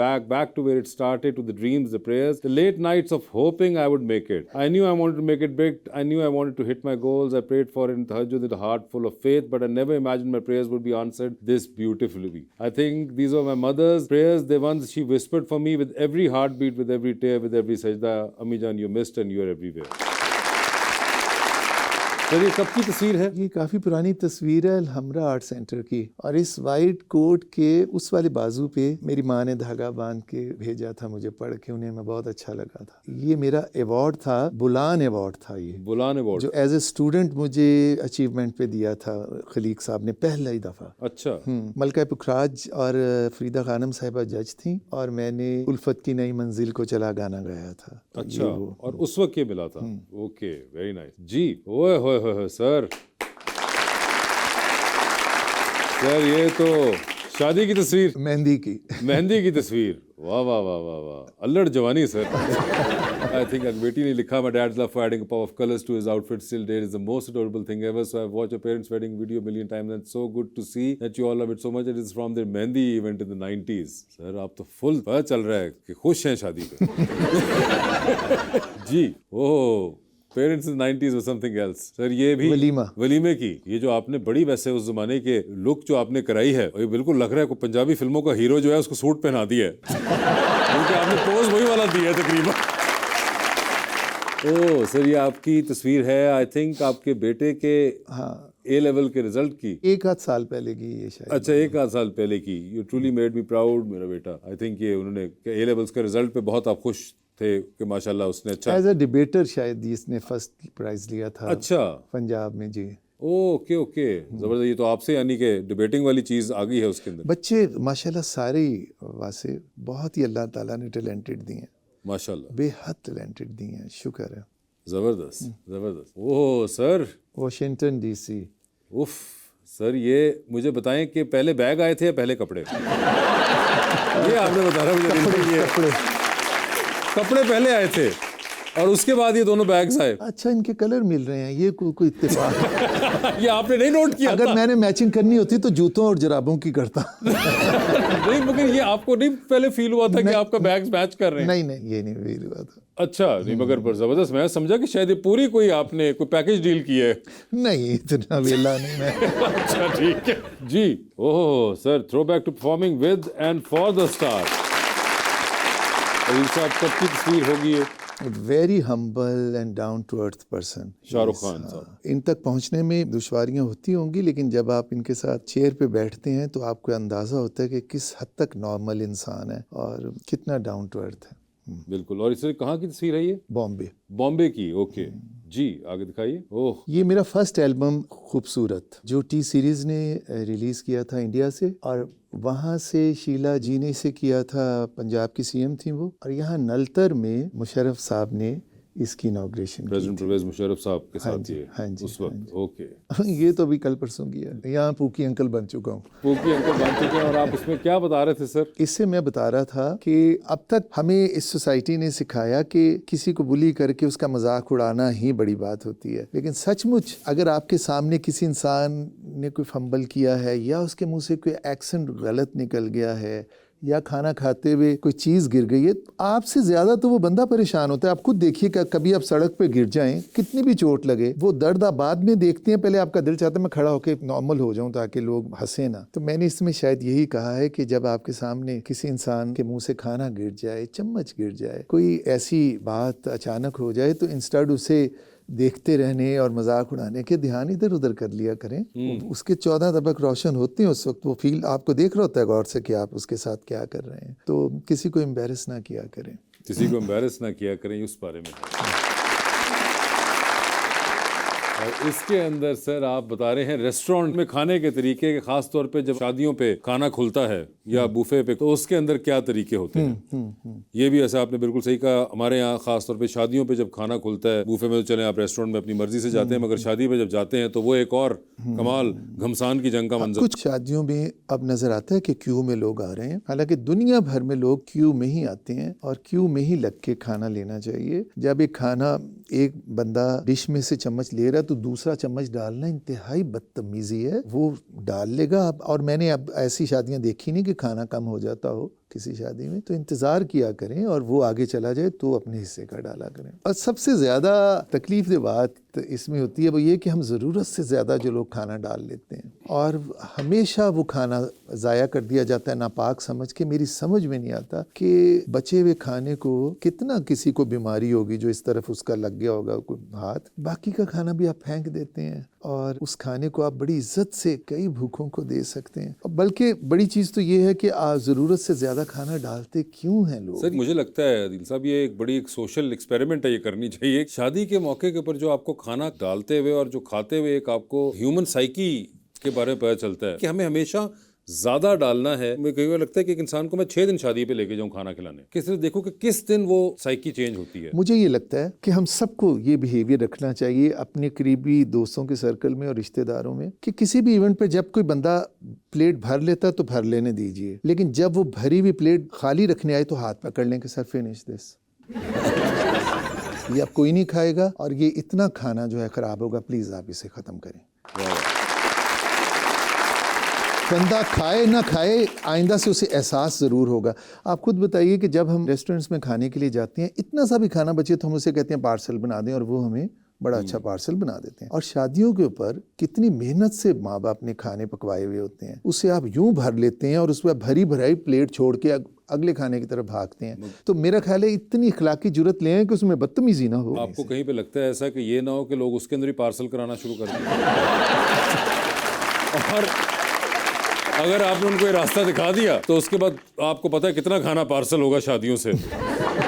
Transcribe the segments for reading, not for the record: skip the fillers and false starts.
back to where it started, to the dreams, the prayers, the late nights of hoping I would make it. I knew I wanted to make it big. I knew I wanted to hit my goals. I prayed for it in tahajjud with a heart full of faith, but I never imagined my prayers would be answered this beautifully. I think these were my mother's prayers, the ones she whispered for me with every heartbeat, with every tear, with every sajda. Ammi Jaan, you missed and you are everywhere. سر یہ کب کی تصویر ہے؟ یہ کافی پرانی تصویر ہے Alhamra art centre کی، اور اس وائٹ کوٹ کے اس والے بازو پہ میری ماں نے دھاگا باندھ کے بھیجا تھا مجھے پڑھ کے، انہیں میں بہت اچھا لگا تھا. یہ میرا ایوارڈ تھا، بلان ایوارڈ تھا، یہ بلان ایوارڈ جو ایز اے اسٹوڈنٹ مجھے اچیومنٹ پہ دیا تھا خلیق صاحب نے پہلا ہی دفعہ. اچھا. ملکہ پکھراج اور فریدہ خانم صاحبہ جج تھیں، اور میں نے الفت کی نئی منزل کو چلا گانا گایا تھا. اچھا، اور اس وقت یہ ملا تھا. Okay, very nice. جی اوئے ہوئے ہوئے سر، سر یہ تو شادی کی تصویر، مہندی کی تصویر. واہ واہ واہ واہ واہ، الڑ جوانی سر. I think بیٹی نے لکھا my dad's love for adding a pop of colors to his outfit still there is the most adorable thing ever. So I've watched your parents' wedding video a million times and it's so good to see that you all love it so much. It is from their mehndi event in the 90s. سر آپ تو فل پتہ چل رہا ہے کہ خوش ہیں شادی پہ. جی اوہ parents in 90s or something else. Sir یہ بھی ولیمے کی یہ جو آپ نے بڑی ویسے اس زمانے کے لک جو آپ نے کرائی ہے، یہ بالکل لگ رہا ہے کوئی پنجابی فلموں کا ہیرو جو ہے اس کو سوٹ پہنا دیا ہے، کیونکہ آپ نے پوز وہی والا دیا ہے تقریباً. اوہ سر یہ آپ کی تصویر ہے آئی تھنک آپ کے بیٹے کے اے لیول کے رزلٹ کی، ایک آدھ سال پہلے کی یہ شاید. اچھا، ایک آدھ سال پہلے کی. You truly made me proud میرا بیٹا. آئی تھنک یہ انہوں نے اے لیولس کے رزلٹ پہ بہت آپ خوش تھے کہ ماشاءاللہ اس نے اچھا ایز اے ڈیبیٹر شاید اس نے فرسٹ پرائز لیا تھا. اچھا، پنجاب میں. جی اوکے اوکے، زبردست. یہ تو آپ سے یعنی کہ ڈیبیٹنگ والی چیز آ گئی ہے اس کے اندر. بچے ماشاءاللہ سارے واسے بہت ہی اللہ تعالیٰ نے ٹیلنٹڈ دی ہیں، ماشاءاللہ بے حد ٹیلنٹڈ دی ہیں، شکر ہے. زبردست زبردست. اوہ سر، واشنگٹن ڈی سی. اف سر یہ مجھے بتائیں کہ پہلے بیگ آئے تھے یا پہلے کپڑے؟ یہ آپ نے بتا رہا مجھے. کپڑے پہلے آئے تھے اور اس کے بعد یہ دونوں بیگز آئے. اچھا، ان کے کلر مل رہے ہیں، یہ کوئی اتفاق. یہ آپ نے نہیں نوٹ کیا؟ اگر میں نے میچنگ کرنی ہوتی تو جوتوں اور جرابوں کی کرتا. نہیں، مگر یہ آپ کو نہیں پہلے فیل ہوا تھا کہ آپ کا بیگز میچ کر رہے ہیں؟ نہیں یہ نہیں فیل ہوا تھا. اچھا نہیں، مگر زبردست. میں سمجھا کہ شاید یہ پوری کوئی آپ نے کوئی پیکج ڈیل کی ہے. نہیں اتنا ویلا نہیں میں. اچھا ٹھیک ہے جی. Oh sir, throwback to performing with and for the star. Aleel صاحب کب کی تصویر ہوگی یہ؟ Very humble and down to earth person. Shah Rukh Khan صاحب. ان تک پہنچنے میں دشواریاں ہوتی ہوں گی، لیکن جب آپ ان کے ساتھ چیئر پہ بیٹھتے ہیں تو آپ کو اندازہ ہوتا ہے کہ کس حد تک نارمل انسان ہے اور کتنا ڈاؤن ٹو ارتھ ہے. بالکل. اور اس سے کہاں کی تصویر ہے یہ؟ بامبے کی. اوکے جی، آگے دکھائیے. اوہ یہ میرا فرسٹ البم خوبصورت جو ٹی سیریز نے ریلیز کیا تھا انڈیا سے، اور وہاں سے شیلا جی نے اسے کیا تھا، پنجاب کی سی ایم تھیں وہ، اور یہاں نلتر میں مشرف صاحب نے اس کی انوگریشن. پریزیڈنٹ پرویز مشرف صاحب کے ساتھ یہ اس وقت. اوکے. یہ تو ابھی کل پرسوں کیا ہے. یہاں پوکی انکل بن چکا ہوں. پوکی انکل بن چکے ہیں. اور آپ اس میں کیا بتا رہے تھے سر؟ اس سے میں بتا رہا تھا کہ اب تک ہمیں اس سوسائٹی نے سکھایا کہ کسی کو بلی کر کے اس کا مذاق اڑانا ہی بڑی بات ہوتی ہے، لیکن سچ مچ اگر آپ کے سامنے کسی انسان نے کوئی فمبل کیا ہے، یا اس کے منہ سے کوئی ایکسنٹ غلط نکل گیا ہے، یا کھانا کھاتے ہوئے کوئی چیز گر گئی ہے، آپ سے زیادہ تو وہ بندہ پریشان ہوتا ہے. آپ خود دیکھیے کہ کبھی آپ سڑک پہ گر جائیں، کتنی بھی چوٹ لگے، وہ درد آپ بعد میں دیکھتے ہیں، پہلے آپ کا دل چاہتا ہے میں کھڑا ہو کے نارمل ہو جاؤں تاکہ لوگ ہنسیں نہ. تو میں نے اس میں شاید یہی کہا ہے کہ جب آپ کے سامنے کسی انسان کے منہ سے کھانا گر جائے، چمچ گر جائے، کوئی ایسی بات اچانک ہو جائے، تو انسٹیڈ اسے دیکھتے رہنے اور مذاق اڑانے کے دھیان ادھر ادھر کر لیا کریں. اس کے 14 طبق روشن ہوتے ہیں اس وقت، وہ فیل آپ کو دیکھ رہا ہوتا ہے غور سے کہ آپ اس کے ساتھ کیا کر رہے ہیں. تو کسی کو امبیرس نہ کیا کریں، کسی کو امبیرس نہ کیا کریں، اس بارے میں. اور اس کے اندر سر آپ بتا رہے ہیں ریسٹورینٹ میں کھانے کے طریقے، خاص طور پہ جب شادیوں پہ کھانا کھلتا ہے یا بوفے پہ، تو اس کے اندر کیا طریقے ہوتے ہیں؟ یہ بھی ایسا آپ نے بالکل صحیح کہا. ہمارے یہاں خاص طور پہ شادیوں پہ جب کھانا کھلتا ہے، بوفے میں تو چلیں آپ ریسٹورینٹ میں اپنی مرضی سے جاتے ہیں، مگر شادی پہ جب جاتے ہیں تو وہ ایک اور کمال گھمسان کی جنگ کا منظر. کچھ شادیوں میں اب نظر آتا ہے کہ کیو میں لوگ آ رہے ہیں، حالانکہ دنیا بھر میں لوگ کیو میں ہی آتے ہیں اور کیو میں ہی لگ کے کھانا لینا چاہیے. جب ایک کھانا ایک بندہ ڈش میں سے چمچ لے رہا ہے تو دوسرا چمچ ڈالنا انتہائی بدتمیزی ہے. وہ ڈال لے گا اور میں نے اب ایسی شادیاں دیکھی نہیں کہ کھانا کم ہو جاتا ہو کسی شادی میں, تو انتظار کیا کریں اور وہ آگے چلا جائے تو اپنے حصے کا ڈالا کریں. اور سب سے زیادہ تکلیف دہ بات اس میں ہوتی ہے وہ یہ کہ ہم ضرورت سے زیادہ جو لوگ کھانا ڈال لیتے ہیں اور ہمیشہ وہ کھانا ضائع کر دیا جاتا ہے ناپاک سمجھ کے. میری سمجھ میں نہیں آتا کہ بچے ہوئے کھانے کو کتنا کسی کو بیماری ہوگی جو اس طرف اس کا لگ گیا ہوگا کوئی ہاتھ, باقی کا کھانا بھی آپ پھینک دیتے ہیں اور اس کھانے کو آپ بڑی عزت سے کئی بھوکوں کو دے سکتے ہیں. بلکہ بڑی چیز تو یہ ہے کہ آپ ضرورت سے زیادہ کھانا ڈالتے کیوں ہیں لوگ؟ سر مجھے لگتا ہے عادل صاحب یہ ایک بڑی ایک سوشل ایکسپیریمنٹ ہے, یہ کرنی چاہیے. شادی کے موقع کے اوپر جو آپ کو کھانا ڈالتے ہوئے اور جو کھاتے ہوئے ایک آپ کو ہیومن سائیکی کے بارے میں پتہ چلتا ہے کہ ہمیں ہمیشہ زیادہ ڈالنا ہے. مجھے کئی بار لگتا ہے کہ ایک انسان کو میں 6 دن شادی پہ لے کے جاؤں کھانا کھلانے, کس طرح دیکھو کہ کس دن وہ سائیکی چینج ہوتی ہے. مجھے یہ لگتا ہے کہ ہم سب کو یہ بیہیویئر رکھنا چاہیے اپنے قریبی دوستوں کے سرکل میں اور رشتہ داروں میں کہ کسی بھی ایونٹ پہ جب کوئی بندہ پلیٹ بھر لیتا ہے تو بھر لینے دیجئے, لیکن جب وہ بھری ہوئی پلیٹ خالی رکھنے آئے تو ہاتھ پکڑ لیں کہ سر فنش دس. یہ اب کوئی نہیں کھائے گا اور یہ اتنا کھانا جو ہے خراب ہوگا, پلیز آپ اسے ختم کریں. بندہ کھائے نہ کھائے آئندہ سے اسے احساس ضرور ہوگا. آپ خود بتائیے کہ جب ہم ریسٹورنٹس میں کھانے کے لیے جاتے ہیں اتنا سا بھی کھانا بچے تو ہم اسے کہتے ہیں پارسل بنا دیں اور وہ ہمیں بڑا اچھا پارسل بنا دیتے ہیں. اور شادیوں کے اوپر کتنی محنت سے ماں باپ نے کھانے پکوائے ہوئے ہوتے ہیں, اسے آپ یوں بھر لیتے ہیں اور اس پہ بھری بھرائی پلیٹ چھوڑ کے اگلے کھانے کی طرف بھاگتے ہیں. تو میرا خیال ہے اتنی اخلاقی جرت لے ہیں کہ اس میں بدتمیزی نہ ہو. آپ کو کہیں پہ لگتا ہے ایسا کہ یہ نہ ہو کہ لوگ اس کے اندر ہی پارسل کرانا شروع کر دیں اور اگر آپ نے ان کو یہ راستہ دکھا دیا تو اس کے بعد آپ کو پتہ ہے کتنا کھانا پارسل ہوگا شادیوں سے,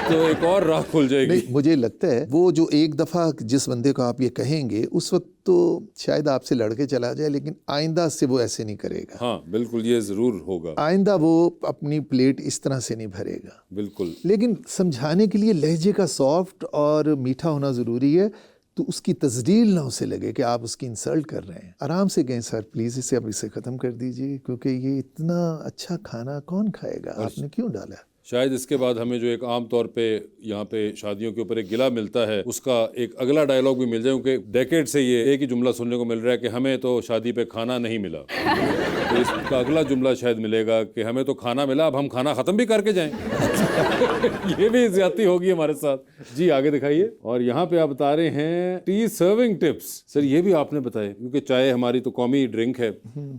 تو ایک اور راہ کھل جائے گی. مجھے لگتا ہے وہ جو ایک دفعہ جس بندے کو آپ یہ کہیں گے اس وقت تو شاید آپ سے لڑ کے چلا جائے, لیکن آئندہ سے وہ ایسے نہیں کرے گا. ہاں بالکل, یہ ضرور ہوگا. آئندہ وہ اپنی پلیٹ اس طرح سے نہیں بھرے گا. بالکل. لیکن سمجھانے کے لیے لہجے کا سافٹ اور میٹھا ہونا ضروری ہے, تو اس کی تزلیل نہ اسے لگے کہ آپ اس کی انسلٹ کر رہے ہیں. آرام سے کہیں سر پلیز اسے اب اسے ختم کر دیجئے, کیونکہ یہ اتنا اچھا کھانا کون کھائے گا, آپ نے کیوں ڈالا. شاید اس کے بعد ہمیں جو ایک عام طور پہ یہاں پہ شادیوں کے اوپر ایک گلا ملتا ہے اس کا ایک اگلا ڈائلاگ بھی مل جائے, کیونکہ ڈیکیڈ سے یہ ایک ہی جملہ سننے کو مل رہا ہے کہ ہمیں تو شادی پہ کھانا نہیں ملا. تو اس کا اگلا جملہ شاید ملے گا کہ ہمیں تو کھانا ملا, اب ہم کھانا ختم بھی کر کے جائیں. یہ بھی زیادتی ہوگی ہمارے ساتھ. جی آگے دکھائیے. اور یہاں پہ آپ بتا رہے ہیں ٹی سرونگ ٹپس. سر یہ بھی آپ نے بتائے, کیونکہ چائے ہماری تو قومی ڈرنک ہے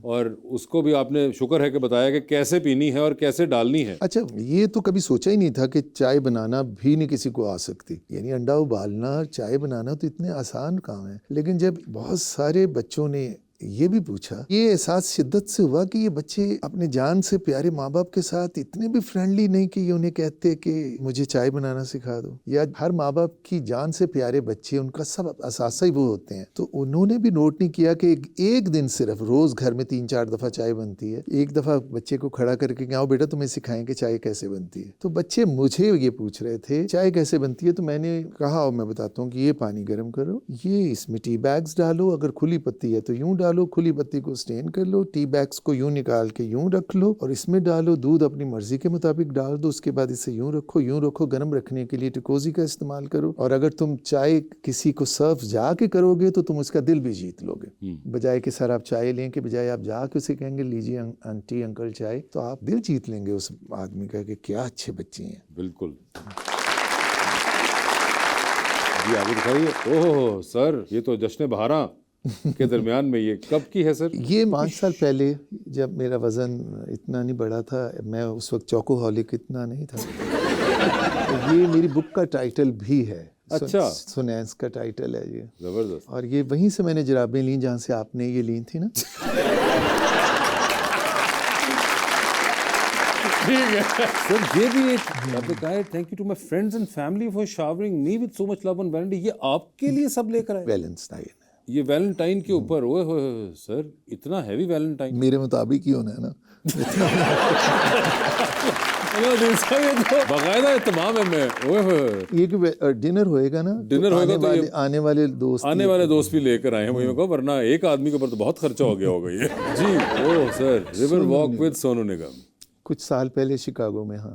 اور اس کو بھی آپ نے شکر ہے کہ بتایا کہ کیسے پینی ہے اور کیسے ڈالنی ہے. اچھا یہ تو کبھی سوچا ہی نہیں تھا کہ چائے بنانا بھی نہیں کسی کو آ سکتی. یعنی انڈا ابالنا چائے بنانا تو اتنے آسان کام ہے, لیکن جب بہت سارے بچوں نے یہ بھی پوچھا, یہ احساس شدت سے ہوا کہ یہ بچے اپنے جان سے پیارے ماں باپ کے ساتھ اتنے بھی فرینڈلی نہیں کہ یہ انہیں کہتے کہ مجھے چائے بنانا سکھا دو. یا ہر ماں باپ کی جان سے پیارے بچے ان کا سب اثاثہ ہی وہ ہوتے ہیں, تو انہوں نے بھی نوٹ نہیں کیا کہ ایک دن صرف روز گھر میں 3-4 دفعہ چائے بنتی ہے. ایک دفعہ بچے کو کھڑا کر کے آؤ بیٹا تمہیں سکھائیں کہ چائے کیسے بنتی ہے. تو بچے مجھے یہ پوچھ رہے تھے چائے کیسے بنتی ہے, تو میں نے کہا اور میں بتاتا ہوں کہ یہ پانی گرم کرو, یہ اس میں ٹی بیگز ڈالو, اگر کھلی پتی ہے تو یوں ڈالو, کھلی پتی کو سٹین کر لو, ٹی بیگز کو یوں نکال کے یوں رکھ لو اور اس میں ڈالو, دودھ اپنی مرضی کے مطابق ڈال دو, اس کے بعد اسے یوں رکھو, گرم رکھنے کے لیے ٹیکوزی کا استعمال کرو. اور اگر تم چائے کسی کو سرو جا کے کرو گے تو تم اس کا دل بھی جیت لو گے, بجائے کہ سر آپ چائے لیں, کے بجائے آپ جا کے اسے کہیں گے لیجیے آنٹی انکل چائے, تو آپ دل جیت لیں گے اس آدمی کا کہ کیا اچھے بچے ہیں. بالکل. جی آگے دکھائیے. اوہ سر یہ تو جشن بہاراں کے درمیان میں, یہ کب کی ہے سر؟ یہ 5 سال پہلے جب میرا وزن اتنا نہیں بڑھا تھا, میں اس وقت چوکو ہالک اتنا نہیں تھا. یہ میری بک کا ٹائٹل بھی ہے. اچھا, سنینس کا ٹائٹل ہے یہ. زبردست. اور یہ وہیں سے میں نے جرابیں لیں جہاں سے آپ نے یہ لی تھی نا. ٹھیک ہے سر. یہ بھی ایک آپ نے کہا ہے thank you to my friends and family for showering me with so much love on Valentine. یہ آپ کے لیے سب لے کر آئے؟ ویلنٹائن. یہ ویلنٹائن کے اوپر. اوئے ہوئے سر اتنا ہیوی ویلنٹائن. میرے مطابق ہی ہونا ہے نا. باقاعدہ اہتمام ہے. میں اوئے ہوئے یہ کہ ڈنر ہوئے گا نا, ڈنر ہوئے گا تو آنے والے دوست بھی لے کر آئے ہیں. وہی میں کہا ورنہ ایک آدمی کے اوپر تو بہت خرچہ ہو گیا ہوگا یہ. جی. Oh sir river walk with Sonu Nigam. کچھ سال پہلے شکاگو میں. ہاں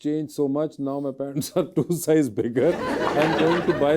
changed so much. Now my pants are 2 size bigger. I'm going to buy